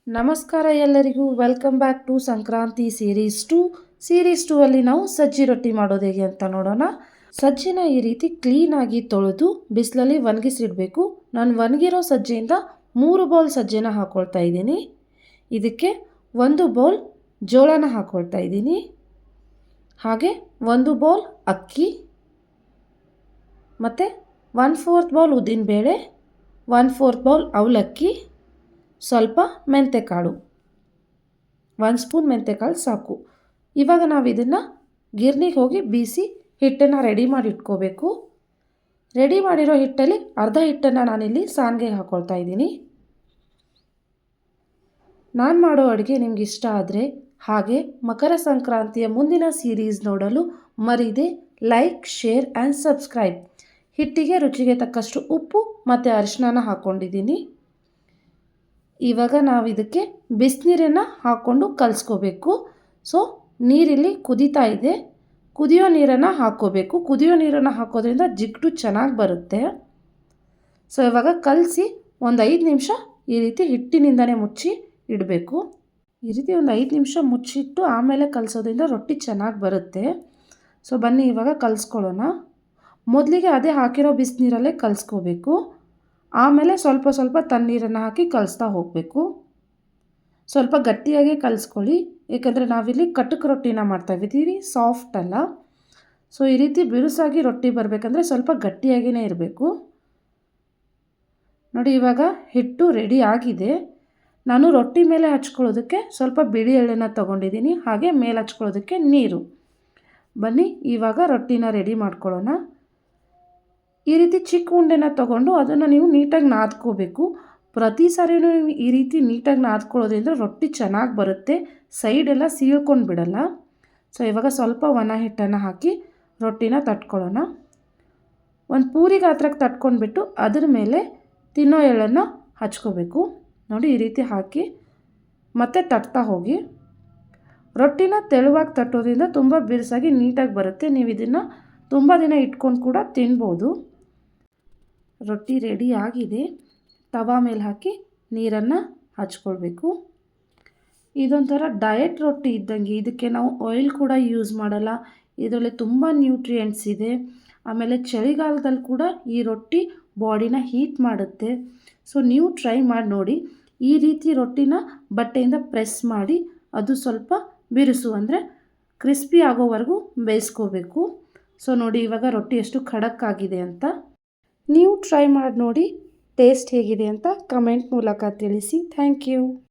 ನಮಸ್ಕಾರ ಎಲ್ಲರಿಗೂ, welcome back to Sankranti series 2 ಅಲ್ಲಿ ನಾವು ಸಜ್ಜಿ ರೊಟ್ಟಿ ಮಾಡೋದು ಹೇಗೆ ಅಂತ ನೋಡೋಣ. ಸಜ್ಜಿನ ಈ ರೀತಿ ಕ್ಲೀನಾಗಿ ತೊಳೆದು ಬಿಸಿಲಲ್ಲಿ ಒಣಗಿಸಿಡಬೇಕು. ನಾನು ಒಣಗಿರೋ ಸಜ್ಜಿಯಿಂದ 3 ಬೌಲ್ ಸಜ್ಜಿನ ಹಾಕ್ಕೊಳ್ತಾ ಇದ್ದೀನಿ. ಇದಕ್ಕೆ 1 ಬೌಲ್ ಜೋಳನ ಹಾಕ್ಕೊಳ್ತಾ ಇದ್ದೀನಿ. ಹಾಗೆ 1 ಬೌಲ್ ಅಕ್ಕಿ ಮತ್ತು 1/4 ಬೌಲ್ ಉದ್ದಿನಬೇಳೆ, 1/4 ಬೌಲ್ ಅವಲಕ್ಕಿ, ಸ್ವಲ್ಪ ಮೆಂತೆಕಾಳು, 1 ಸ್ಪೂನ್ ಮೆಂತೆಕಾಳು ಸಾಕು. ಇವಾಗ ನಾವು ಇದನ್ನು ಗಿರ್ನಿಗೆ ಹೋಗಿ ಬೀಸಿ ಹಿಟ್ಟನ್ನು ರೆಡಿ ಮಾಡಿ ಇಟ್ಕೋಬೇಕು. ರೆಡಿ ಮಾಡಿರೋ ಹಿಟ್ಟಲ್ಲಿ ಅರ್ಧ ಹಿಟ್ಟನ್ನು ನಾನಿಲ್ಲಿ ಸಾನ್ಗೆಗೆ ಹಾಕ್ಕೊಳ್ತಾ ಇದ್ದೀನಿ. ನಾನು ಮಾಡೋ ಅಡುಗೆ ನಿಮ್ಗೆ ಇಷ್ಟ ಆದರೆ ಹಾಗೆ ಮಕರ ಸಂಕ್ರಾಂತಿಯ ಮುಂದಿನ ಸೀರೀಸ್ ನೋಡಲು ಮರೀದೆ ಲೈಕ್, ಶೇರ್ ಆ್ಯಂಡ್ ಸಬ್ಸ್ಕ್ರೈಬ್. ಹಿಟ್ಟಿಗೆ ರುಚಿಗೆ ತಕ್ಕಷ್ಟು ಉಪ್ಪು ಮತ್ತು ಅರಿಶಿನ ಹಾಕ್ಕೊಂಡಿದ್ದೀನಿ. ಇವಾಗ ನಾವು ಇದಕ್ಕೆ ಬಿಸಿನೀರನ್ನು ಹಾಕ್ಕೊಂಡು ಕಲಿಸ್ಕೋಬೇಕು. ಸೊ ನೀರಿಲ್ಲಿ ಕುದೀತಾ ಇದೆ. ಕುದಿಯೋ ನೀರನ್ನು ಹಾಕ್ಕೋಬೇಕು. ಕುದಿಯೋ ನೀರನ್ನು ಹಾಕೋದ್ರಿಂದ ಜಿಗುಟು ಚೆನ್ನಾಗಿ ಬರುತ್ತೆ. ಸೊ ಇವಾಗ ಕಲಸಿ ಒಂದು 5 ನಿಮಿಷ ಈ ರೀತಿ ಹಿಟ್ಟಿನಿಂದನೇ ಮುಚ್ಚಿ ಇಡಬೇಕು. ಈ ರೀತಿ ಒಂದು 5 ನಿಮಿಷ ಮುಚ್ಚಿಟ್ಟು ಆಮೇಲೆ ಕಲಸೋದ್ರಿಂದ ರೊಟ್ಟಿ ಚೆನ್ನಾಗಿ ಬರುತ್ತೆ. ಸೊ ಬನ್ನಿ ಇವಾಗ ಕಲಿಸ್ಕೊಳ್ಳೋಣ. ಮೊದಲಿಗೆ ಅದೇ ಹಾಕಿರೋ ಬಿಸಿನೀರಲ್ಲೇ ಕಲಿಸ್ಕೋಬೇಕು. ಆಮೇಲೆ ಸ್ವಲ್ಪ ಸ್ವಲ್ಪ ತಣ್ಣೀರನ್ನು ಹಾಕಿ ಕಲಿಸ್ತಾ ಹೋಗಬೇಕು. ಸ್ವಲ್ಪ ಗಟ್ಟಿಯಾಗಿ ಕಲಿಸ್ಕೊಳ್ಳಿ, ಏಕೆಂದರೆ ನಾವಿಲ್ಲಿ ಕಟಕ್ ರೊಟ್ಟಿನ ಮಾಡ್ತಾಯಿದ್ದೀವಿ, ಸಾಫ್ಟ್ ಅಲ್ಲ. ಸೊ ಈ ರೀತಿ ಬಿರುಸಾಗಿ ರೊಟ್ಟಿ ಬರಬೇಕಂದ್ರೆ ಸ್ವಲ್ಪ ಗಟ್ಟಿಯಾಗಿಯೇ ಇರಬೇಕು. ನೋಡಿ ಇವಾಗ ಹಿಟ್ಟು ರೆಡಿ ಆಗಿದೆ. ನಾನು ರೊಟ್ಟಿ ಮೇಲೆ ಹಚ್ಕೊಳ್ಳೋದಕ್ಕೆ ಸ್ವಲ್ಪ ಬಿಳಿ ಎಳ್ಳನ್ನು ತೊಗೊಂಡಿದ್ದೀನಿ, ಹಾಗೆ ಮೇಲೆ ಹಚ್ಕೊಳ್ಳೋದಕ್ಕೆ ನೀರು. ಬನ್ನಿ ಇವಾಗ ರೊಟ್ಟಿನ ರೆಡಿ ಮಾಡ್ಕೊಳ್ಳೋಣ. ಈ ರೀತಿ ಚಿಕ್ಕ ಉಂಡೆನ ತೊಗೊಂಡು ಅದನ್ನು ನೀವು ನೀಟಾಗಿ ನಾದ್ಕೋಬೇಕು. ಪ್ರತಿ ಸಾರಿಯೂ ನೀವು ಈ ರೀತಿ ನೀಟಾಗಿ ನಾದ್ಕೊಳ್ಳೋದ್ರಿಂದ ರೊಟ್ಟಿ ಚೆನ್ನಾಗಿ ಬರುತ್ತೆ, ಸೈಡೆಲ್ಲ ಸೀಳ್ಕೊಂಡು ಬಿಡಲ್ಲ. ಸೊ ಇವಾಗ ಸ್ವಲ್ಪ ಒಣ ಹಿಟ್ಟನ್ನು ಹಾಕಿ ರೊಟ್ಟಿನ ತಟ್ಕೊಳ್ಳೋಣ. ಒಂದು ಪೂರಿ ಗಾತ್ರಕ್ಕೆ ತಟ್ಕೊಂಡ್ಬಿಟ್ಟು ಅದ್ರ ಮೇಲೆ ತಿನ್ನೋ ಎಳ್ಳನ್ನು ಹಚ್ಕೋಬೇಕು. ನೋಡಿ ಈ ರೀತಿ ಹಾಕಿ ಮತ್ತೆ ತಟ್ತಾ ಹೋಗಿ. ರೊಟ್ಟಿನ ತೆಳುವಾಗಿ ತಟ್ಟೋದ್ರಿಂದ ತುಂಬ ಬಿರುಸಾಗಿ ನೀಟಾಗಿ ಬರುತ್ತೆ. ನೀವು ಇದನ್ನು ತುಂಬ ದಿನ ಇಟ್ಕೊಂಡು ಕೂಡ ತಿನ್ಬೋದು. ರೊಟ್ಟಿ ರೆಡಿ ಆಗಿದೆ. ತವಾ ಮೇಲೆ ಹಾಕಿ ನೀರನ್ನು ಹಚ್ಕೊಳ್ಬೇಕು. ಇದೊಂಥರ ಡಯಟ್ ರೊಟ್ಟಿ ಇದ್ದಂಗೆ. ಇದಕ್ಕೆ ನಾವು ಆಯಿಲ್ ಕೂಡ ಯೂಸ್ ಮಾಡಲ್ಲ. ಇದರಲ್ಲಿ ತುಂಬ ನ್ಯೂಟ್ರಿಯೆಂಟ್ಸ್ ಇದೆ. ಆಮೇಲೆ ಚಳಿಗಾಲದಲ್ಲಿ ಕೂಡ ಈ ರೊಟ್ಟಿ ಬಾಡಿನ ಹೀಟ್ ಮಾಡುತ್ತೆ. ಸೊ ನೀವು ಟ್ರೈ ಮಾಡಿ ನೋಡಿ. ಈ ರೀತಿ ರೊಟ್ಟಿನ ಬಟ್ಟೆಯಿಂದ ಪ್ರೆಸ್ ಮಾಡಿ ಅದು ಸ್ವಲ್ಪ ಬಿರುಸು ಅಂದರೆ ಕ್ರಿಸ್ಪಿ ಆಗೋವರೆಗೂ ಬೇಯಿಸ್ಕೋಬೇಕು. ಸೊ ನೋಡಿ ಇವಾಗ ರೊಟ್ಟಿ ಎಷ್ಟು ಖಡಕ್ ಆಗಿದೆ ಅಂತ. ನೀವು ಟ್ರೈ ಮಾಡಿ ನೋಡಿ, ಟೇಸ್ಟ್ ಹೇಗಿದೆ ಅಂತ ಕಮೆಂಟ್ ಮೂಲಕ ತಿಳಿಸಿ. Thank you.